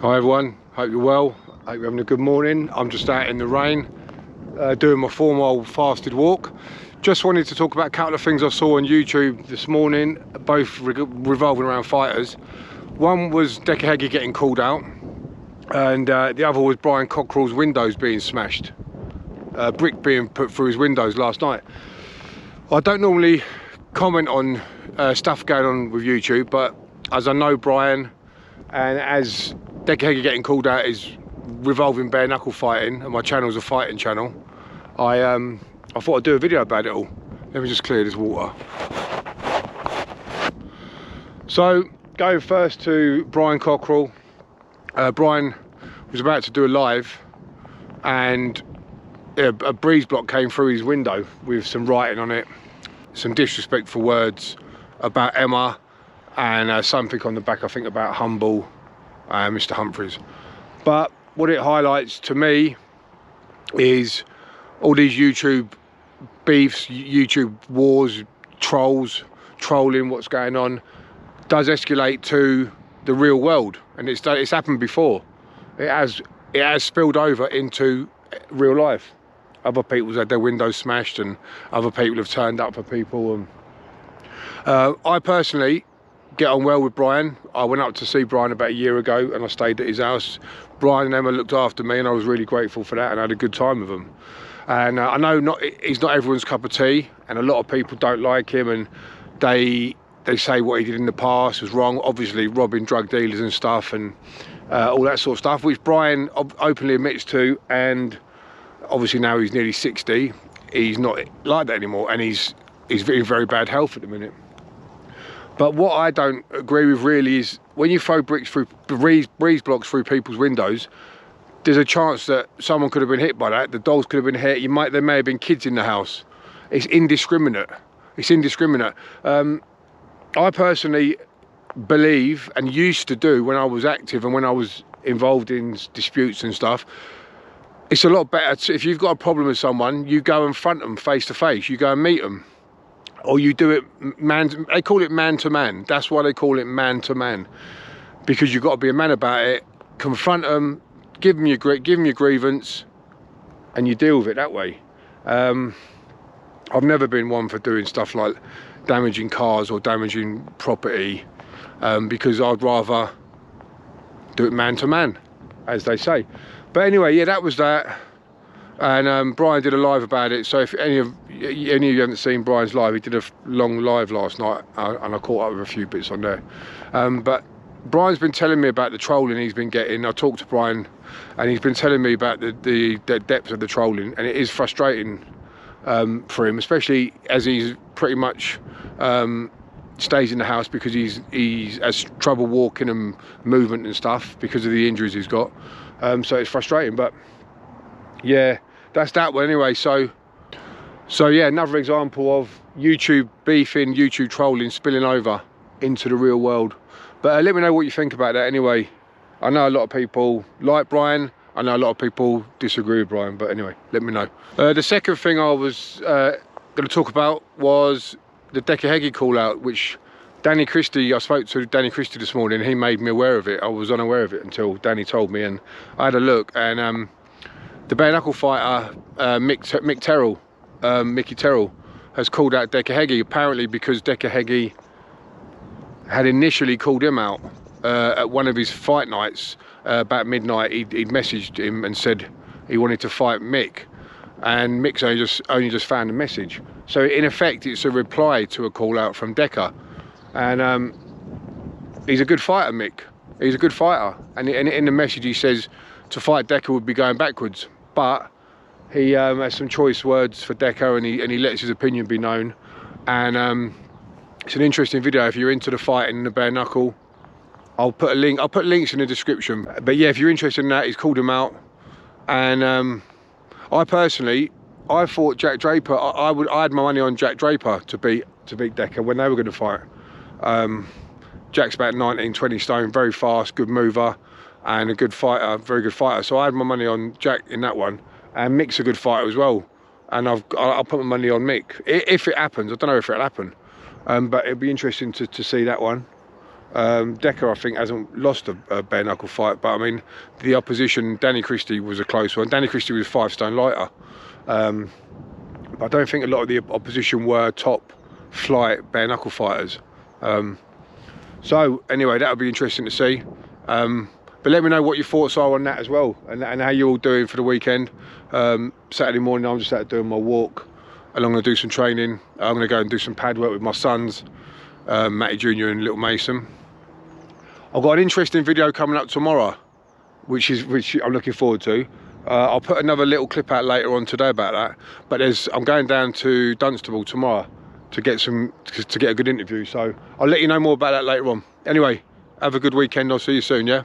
Hi everyone, hope you're well. Hope you're having a good morning. I'm just out in the rain doing my 4-mile fasted walk. Just wanted to talk about a couple of things I saw on YouTube this morning, both revolving around fighters. One was Decca Heggie getting called out, and the other was Brian Cockerill's windows being smashed. Brick being put through his windows last night. I don't normally comment on stuff going on with YouTube, but as I know Brian, and as Decca Heggie getting called out is revolving bare knuckle fighting, and my channel's a fighting channel, I thought I'd do a video about it all. Let me just clear this water. So going first to Brian Cockerills. Brian was about to do a live, and a breeze block came through his window with some writing on it, some disrespectful words about Emma, and something on the back, I think, about Humble, Mr. Humphreys. But what it highlights to me is all these YouTube beefs, YouTube wars, trolling, what's going on, does escalate to the real world, and it's happened before. It has spilled over into real life. Other people's had their windows smashed, and other people have turned up for people. And I personally get on well with Brian. I went up to see Brian about a year ago, and I stayed at his house. Brian and Emma looked after me, and I was really grateful for that, and I had a good time with them. And I know he's not everyone's cup of tea, and a lot of people don't like him, and they say what he did in the past was wrong, obviously robbing drug dealers and stuff, and all that sort of stuff, which Brian openly admits to. And obviously now he's nearly 60, he's not like that anymore, and he's in very bad health at the minute. But what I don't agree with really is when you throw bricks through, breeze blocks through people's windows, there's a chance that someone could have been hit by that. The dolls could have been hit. There may have been kids in the house. It's indiscriminate. It's indiscriminate. I personally believe, and used to do when I was active and when I was involved in disputes and stuff, it's a lot better if you've got a problem with someone, you go and front them face to face. You go and meet them. Or you do it they call it man to man. That's why they call it man to man, because you've got to be a man about it. Confront them, give them your grievance, and you deal with it that way. I've never been one for doing stuff like damaging cars or damaging property, because I'd rather do it man to man, as they say. But anyway, yeah, that was that. And Brian did a live about it, so if any of you haven't seen Brian's live, he did a long live last night, and I caught up with a few bits on there. But Brian's been telling me about the trolling he's been getting. I talked to Brian, and he's been telling me about the depths of the trolling, and it is frustrating for him, especially as he's pretty much stays in the house because he has trouble walking and movement and stuff because of the injuries he's got. So it's frustrating, but yeah, that's that one anyway. So yeah, another example of YouTube beefing, YouTube trolling spilling over into the real world. But let me know what you think about that anyway. I know a lot of people like Brian, I know a lot of people disagree with Brian, but anyway, let me know. The second thing I was going to talk about was the Decca Heggie call out, which Danny Christie, I spoke to Danny Christie this morning, he made me aware of it. I was unaware of it until Danny told me, and I had a look, and the bare knuckle fighter Mickey Terrell has called out Decca Heggie, apparently because Decca Heggie had initially called him out at one of his fight nights. About midnight, he'd messaged him and said he wanted to fight Mick, and Mick's only just found the message. So in effect, it's a reply to a call out from Decca, and he's a good fighter, Mick. He's a good fighter, and in the message he says to fight Decca would be going backwards, but he has some choice words for Decca, and he lets his opinion be known. And it's an interesting video if you're into the fighting and the bare knuckle. I'll put links in the description. But yeah, if you're interested in that, he's called him out. And I thought Jack Draper, I had my money on Jack Draper to beat Decca when they were going to fight. Jack's about 19, 20 stone, very fast, good mover, and a good fighter, very good fighter. So I had my money on Jack in that one. And Mick's a good fighter as well. And I'll put my money on Mick if it happens. I don't know if it'll happen, but it'll be interesting to see that one. Decca, I think, hasn't lost a bare knuckle fight, but I mean, the opposition, Danny Christie, was a close one. Danny Christie was 5 stone lighter. But I don't think a lot of the opposition were top flight bare knuckle fighters. So anyway, that'll be interesting to see. But let me know what your thoughts are on that as well, and how you're all doing for the weekend. Saturday morning, I'm just out doing my walk, and I'm going to do some training. I'm going to go and do some pad work with my sons, Matty Jr. and Little Mason. I've got an interesting video coming up tomorrow, which I'm looking forward to. I'll put another little clip out later on today about that. But I'm going down to Dunstable tomorrow to get a good interview. So I'll let you know more about that later on. Anyway, have a good weekend. I'll see you soon. Yeah.